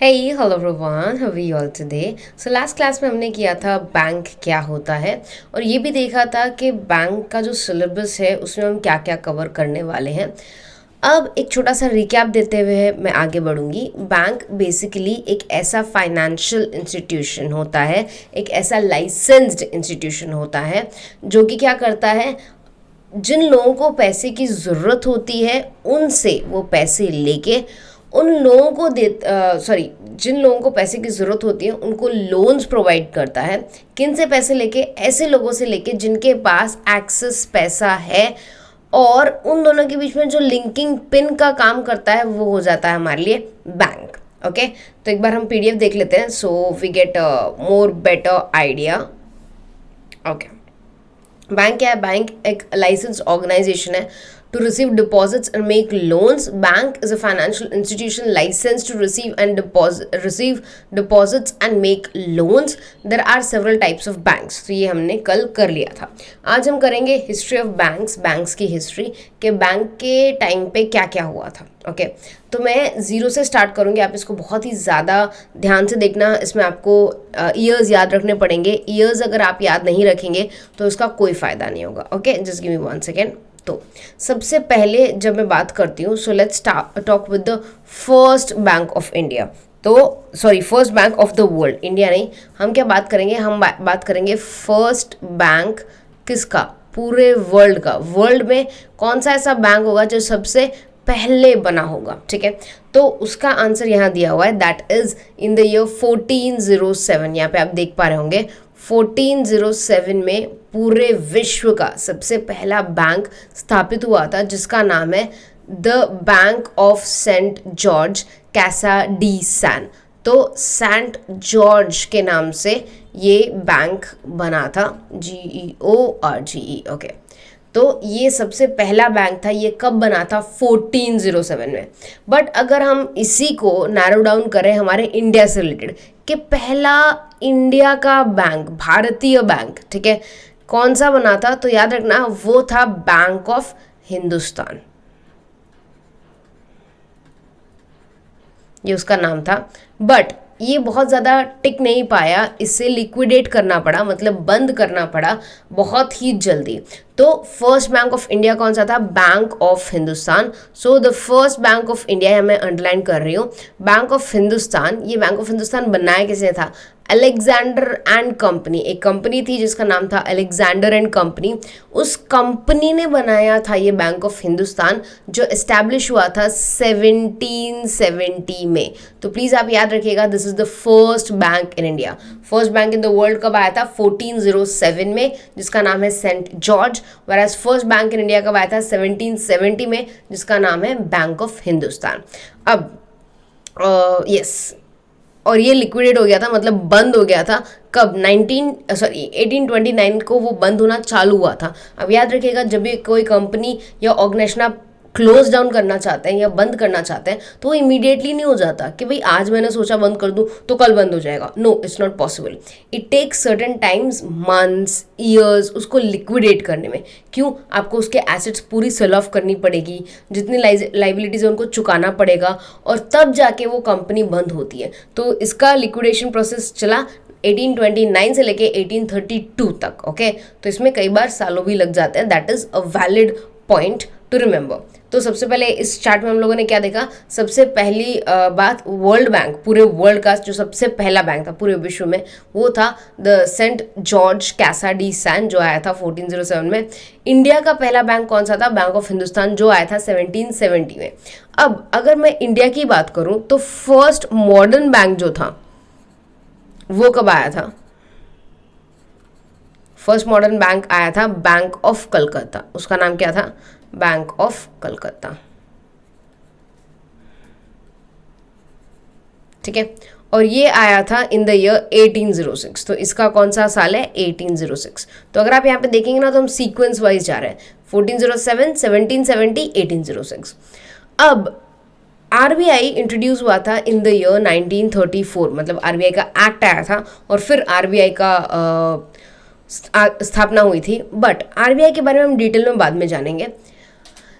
Hey, hello everyone, how are you all today? So last class में हमने किया था बैंक क्या होता है और ये भी देखा था कि बैंक का जो सिलेबस है उसमें हम क्या क्या कवर करने वाले हैं। अब एक छोटा सा रिकैप देते हुए मैं आगे बढ़ूंगी। बैंक बेसिकली एक ऐसा फाइनेंशियल इंस्टीट्यूशन होता है, एक ऐसा लाइसेंस्ड इंस्टीट्यूशन होता है जो कि क्या करता है, जिन लोगों को पैसे की ज़रूरत होती है उनसे वो पैसे लेके उन लोगों को जिन लोगों को पैसे की ज़रूरत होती है उनको लोन्स प्रोवाइड करता है। किन से पैसे लेके? ऐसे लोगों से लेके जिनके पास एक्सेस पैसा है, और उन दोनों के बीच में जो लिंकिंग पिन का काम करता है वो हो जाता है हमारे लिए बैंक। ओके, तो एक बार हम पीडीएफ देख लेते हैं so we get more better idea. Okay, bank क्या है? बैंक एक लाइसेंस ऑर्गेनाइजेशन है to receive deposits and make loans. Bank is a financial institution licensed to receive deposits and make loans. There are several types of banks. तो ये हमने कल कर लिया था। आज हम करेंगे हिस्ट्री ऑफ बैंक्स की हिस्ट्री के बैंक के टाइम पे क्या क्या हुआ था। ओके, तो मैं ज़ीरो से स्टार्ट करूँगी। आप इसको बहुत ही ज़्यादा ध्यान से देखना। इसमें आपको ईयर्स याद रखने पड़ेंगे। ईयर्स अगर आप याद नहीं रखेंगे तो इसका कोई फ़ायदा नहीं होगा। Okay, just give me 1 second. तो सबसे पहले जब मैं बात करती हूँ, so let's talk with the first bank of India. तो sorry, first bank of the world, India नहीं। हम क्या बात करेंगे? हम बात करेंगे फर्स्ट बैंक किसका? पूरे वर्ल्ड का। वर्ल्ड में कौन सा ऐसा बैंक होगा जो सबसे पहले बना होगा? ठीक है, तो उसका आंसर यहाँ दिया हुआ है, that is in the year 1407। यहाँ पे आप देख पा रहे होंगे 1407 में पूरे विश्व का सबसे पहला बैंक स्थापित हुआ था जिसका नाम है the bank of Saint George कैसा डी सैन। तो सेंट जॉर्ज के नाम से ये बैंक बना था, GEORGE। ओके, तो ये सबसे पहला बैंक था। ये कब बना था? 1407 में। बट अगर हम इसी को नैरो डाउन करें हमारे इंडिया से रिलेटेड कि पहला इंडिया का बैंक, भारतीय बैंक, ठीक है, कौन सा बना था, तो याद रखना वो था बैंक ऑफ हिंदुस्तान। ये उसका नाम था। बट ये बहुत ज़्यादा टिक नहीं पाया, इसे लिक्विडेट करना पड़ा, मतलब बंद करना पड़ा बहुत ही जल्दी। तो फर्स्ट बैंक ऑफ इंडिया कौन सा था? Bank of Hindustan. So the first bank of India मैं अंडरलाइन कर रही हूँ, बैंक ऑफ हिंदुस्तान। ये बैंक ऑफ हिंदुस्तान बनाया किसने था? Alexander and company. एक कंपनी थी जिसका नाम था अलेक्जेंडर एंड कंपनी। उस कंपनी ने बनाया था ये बैंक ऑफ हिंदुस्तान, जो एस्टैब्लिश हुआ था 1770 में। तो प्लीज़ आप याद रखिएगा, this is the first bank in India. First bank in the world कब आया था? 1407 में, जिसका नाम है Saint George. whereas first bank in India कब आया था? 1770 में, जिसका नाम है बैंक ऑफ हिंदुस्तान। अब यस, और ये लिक्विडेट हो गया था, मतलब बंद हो गया था कब? 1829 को वो बंद होना चालू हुआ था। अब याद रखिएगा, जब भी कोई कंपनी या ऑर्गेनाइजेशन आप क्लोज डाउन करना चाहते हैं या बंद करना चाहते हैं तो वो इमीडिएटली नहीं हो जाता कि भाई आज मैंने सोचा बंद कर दूं तो कल बंद हो जाएगा। No, it's not possible. It takes certain times, months, years उसको लिक्विडेट करने में। क्यों? आपको उसके एसेट्स पूरी सेल ऑफ करनी पड़ेगी, जितनी लाइबिलिटीज है उनको चुकाना पड़ेगा, और तब जाके वो कंपनी बंद होती है। तो इसका लिक्विडेशन प्रोसेस चला 1829 से लेके 1832 तक। ओके, तो इसमें कई बार सालों भी लग जाते हैं। That is a valid point two remember. तो सबसे पहले इस चार्ट में हम लोगों ने क्या देखा? सबसे पहली बात, वर्ल्ड बैंक, पूरे वर्ल्ड का जो सबसे पहला बैंक था पूरे विश्व में, वो था द सेंट जॉर्ज कैसा डी सैन, जो आया था 1407 में। इंडिया का पहला बैंक कौन सा था? बैंक ऑफ हिंदुस्तान, जो आया था 1770 में। अब अगर मैं इंडिया की बात करूं तो फर्स्ट मॉडर्न बैंक जो था वो कब आया था? फर्स्ट मॉडर्न बैंक आया था बैंक ऑफ कलकत्ता। उसका नाम क्या था? Bank of Calcutta. ठीक है, और ये आया था इन द ईयर 1806। तो इसका कौन सा साल है? 1806। तो अगर आप यहाँ पे देखेंगे ना तो हम सीक्वेंस वाइज जा रहे हैं, 1407, 1770, 1806। अब आरबीआई इंट्रोड्यूस हुआ था इन द ईयर 1934, मतलब आरबीआई का एक्ट आया था और फिर आरबीआई का स्थापना हुई थी। बट आरबीआई के बारे में हम डिटेल में बाद में जानेंगे।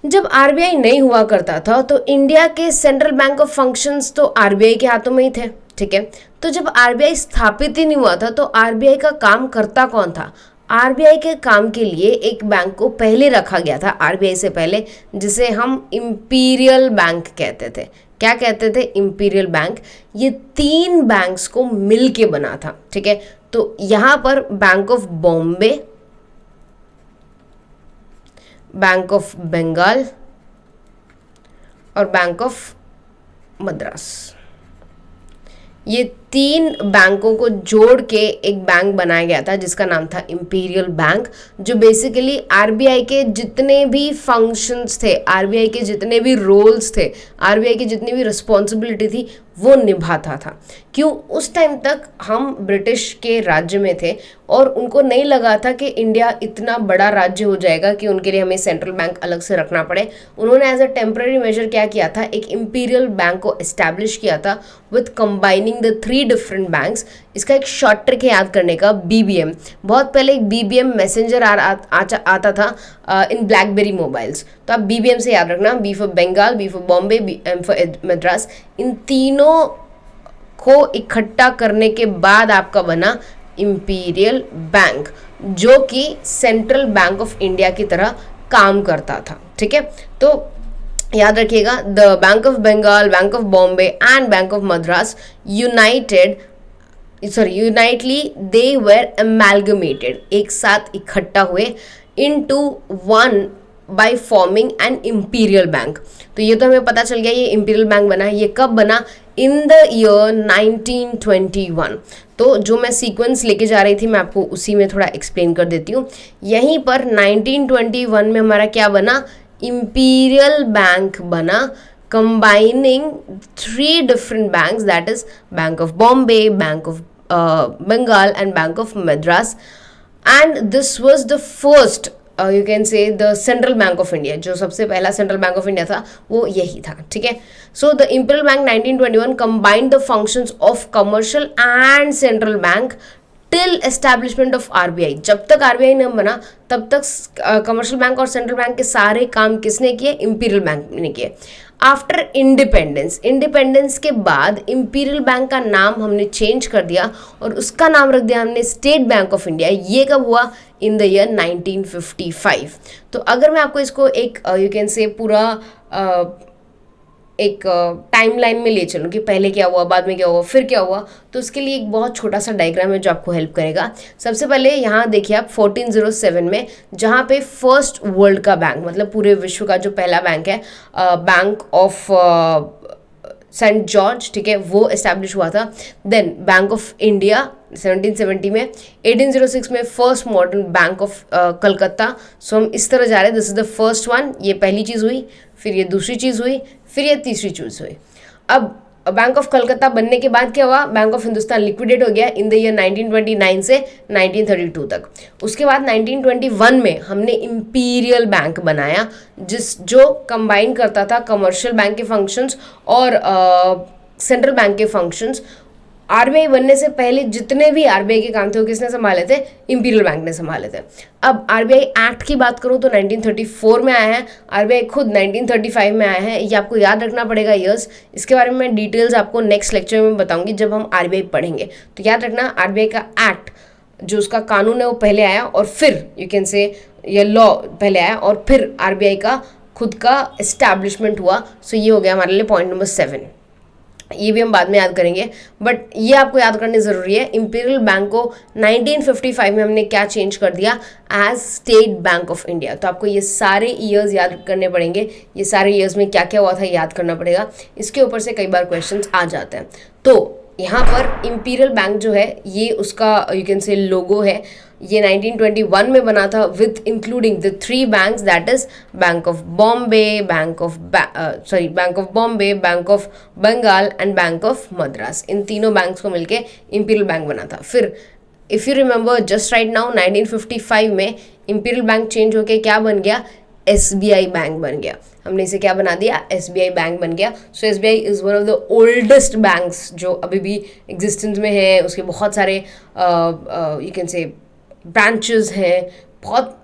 जब आरबीआई नहीं हुआ करता था तो इंडिया के सेंट्रल बैंक ऑफ फंक्शंस तो आरबीआई के हाथों में ही थे, ठीक है। तो जब आरबीआई स्थापित ही नहीं हुआ था तो आरबीआई का काम करता कौन था? आरबीआई के काम के लिए एक बैंक को पहले रखा गया था आरबीआई से पहले, जिसे हम इंपीरियल बैंक कहते थे। क्या कहते थे? Imperial bank. ये 3 बैंक्स को मिल के बना था, ठीक है। तो यहाँ पर bank of Bombay, bank of Bengal और बैंक ऑफ मद्रास, ये 3 बैंकों को जोड़ के एक बैंक बनाया गया था जिसका नाम था इंपीरियल बैंक, जो बेसिकली आरबीआई के जितने भी फंक्शंस थे, आरबीआई के जितने भी रोल्स थे, आरबीआई की जितनी भी रिस्पॉन्सिबिलिटी थी वो निभाता था। क्यों? उस टाइम तक हम ब्रिटिश के राज्य में थे और उनको नहीं लगा था कि इंडिया इतना बड़ा राज्य हो जाएगा कि उनके लिए हमें सेंट्रल बैंक अलग से रखना पड़े। उन्होंने एज अ टेम्पररी मेजर क्या किया था, एक इंपीरियल बैंक को एस्टैब्लिश किया था with combining the 3 different banks. इसका एक शॉर्ट ट्रिक है याद करने का, बीबीएम। बहुत पहले एक बीबीएम मैसेंजर आता था इन ब्लैकबेरी मोबाइल्स, तो आप बीबीएम से याद रखना, B for Bengal, B for Bombay, M for Madras. इन तीनों को इकट्ठा करने के बाद आपका बना इंपीरियल बैंक, जो कि सेंट्रल बैंक ऑफ इंडिया की तरह काम करता था, ठीक है। तो याद रखिएगा, the bank of Bengal, bank of Bombay and bank of Madras unitedly they were amalgamated, एक साथ इकट्ठा हुए into one by forming an imperial bank. तो ये तो हमें पता चल गया ये इंपीरियल बैंक बना। ये कब बना? In the year 1921। तो जो मैं सीक्वेंस लेके जा रही थी मैं आपको उसी में थोड़ा एक्सप्लेन कर देती हूँ। यहीं पर 1921 में हमारा क्या बना? इंपीरियल बैंक बना, combining 3 different banks, that is bank of Bombay, bank of Bengal and bank of Madras. And this was the first you can say the central bank of India. जो सबसे पहला सेंट्रल बैंक ऑफ इंडिया था वो यही था, ठीक है। So the imperial bank 1921 combined the functions of commercial and central bank till establishment of RBI. जब तक आरबीआई न बना तब तक कमर्शियल बैंक और सेंट्रल बैंक के सारे काम किसने किए? इंपीरियल बैंक ने किए। आफ्टर इंडिपेंडेंस के बाद इंपीरियल बैंक का नाम हमने चेंज कर दिया और उसका नाम रख दिया हमने स्टेट बैंक ऑफ इंडिया। ये कब हुआ? In the year 1955। तो अगर मैं आपको इसको एक यू कैन से पूरा एक टाइमलाइन में ले चलूँ कि पहले क्या हुआ, बाद में क्या हुआ, फिर क्या हुआ, तो उसके लिए एक बहुत छोटा सा डायग्राम है जो आपको हेल्प करेगा। सबसे पहले यहाँ देखिए आप 1407 में, जहाँ पे फर्स्ट वर्ल्ड का बैंक, मतलब पूरे विश्व का जो पहला बैंक है, बैंक ऑफ सेंट जॉर्ज, ठीक है, वो एस्टैब्लिश हुआ था। देन बैंक ऑफ इंडिया 1770 में, 1806 में first modern bank of Calcutta. So हम इस तरह जा रहे हैं, this is the first one. ये पहली चीज़ हुई, फिर ये दूसरी चीज़ हुई, फिर ये तीसरी चीज़ हुई। अब बैंक ऑफ कलकत्ता बनने के बाद क्या हुआ? बैंक ऑफ हिंदुस्तान लिक्विडेट हो गया इन द ईयर 1929 से 1932 तक। उसके बाद 1921 में हमने इंपीरियल बैंक बनाया, जो कंबाइन करता था कमर्शियल बैंक के फंक्शंस और सेंट्रल बैंक के फंक्शंस। आरबीआई बनने से पहले जितने भी आरबीआई के काम थे वो किसने संभाले थे? इंपीरियल बैंक ने संभाले थे। अब आरबीआई एक्ट की बात करूँ तो 1934 में आया है, आरबीआई खुद 1935 में आया है। ये आपको याद रखना पड़ेगा ईयर्स। इसके बारे में मैं डिटेल्स आपको नेक्स्ट लेक्चर में बताऊंगी जब हम आरबीआई पढ़ेंगे। तो याद रखना, आरबीआई का एक्ट जो उसका कानून है वो पहले आया और फिर यू कैन से ये लॉ पहले आया और फिर आरबीआई का खुद का एस्टैब्लिशमेंट हुआ। सो ये हो गया हमारे लिए पॉइंट नंबर 7। ये भी हम बाद में याद करेंगे, बट ये आपको याद करनी ज़रूरी है। इंपीरियल बैंक को 1955 में हमने क्या चेंज कर दिया? As state bank of India. तो आपको ये सारे ईयर्स याद करने पड़ेंगे, ये सारे ईयर्स में क्या क्या हुआ था याद करना पड़ेगा। इसके ऊपर से कई बार क्वेश्चंस आ जाते हैं। तो यहाँ पर इंपीरियल बैंक जो है ये उसका यू कैन से लोगो है। ये 1921 में बना था with including the 3 banks, that is bank of Bombay, bank of Bombay, bank of Bengal and bank of Madras. इन तीनों बैंक्स को मिलके इंपीरियल बैंक बना था। फिर if you remember just right now 1955 में इंपीरियल बैंक चेंज होके क्या बन गया? एसबीआई बैंक बन गया। हमने इसे क्या बना दिया? एसबीआई बैंक बन गया। So SBI is one of the oldest banks जो अभी भी एग्जिस्टेंस में है। उसके बहुत सारे यू कैन से ब्रांचेस हैं, बहुत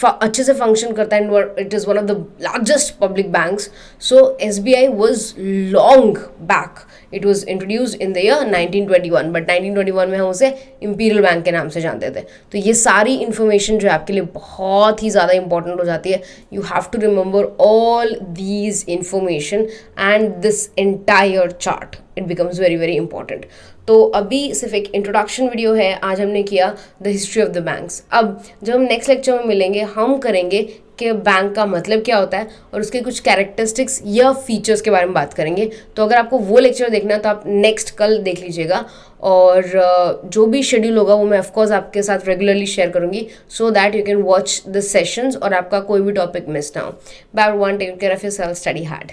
अच्छे से फंक्शन करता है, it is one of the largest public banks. So SBI was long back, it was introduce in the year 1921, but 1921 में हम उसे इम्पीरियल बैंक के नाम से जानते थे. तो ये सारी इन्फॉर्मेशन जो है आपके लिए बहुत ही ज़्यादा इंपॉर्टेंट हो जाती है. You have to remember all these information and this entire chart, it becomes very very important. तो अभी सिर्फ एक इंट्रोडक्शन वीडियो है, आज हमने किया the history of the banks. अब जब हम नेक्स्ट लेक्चर में मिलेंगे हम करेंगे कि बैंक का मतलब क्या होता है और उसके कुछ कैरेक्टरिस्टिक्स या फीचर्स के बारे में बात करेंगे. तो अगर आपको वो लेक्चर देखना है तो आप नेक्स्ट कल देख लीजिएगा, और जो भी शेड्यूल होगा वो मैं ऑफकोर्स आपके साथ रेगुलरली शेयर करूँगी, so that you can watch the sessions और आपका कोई भी टॉपिक मिस ना हो. Bye one, take care of yourself, study hard.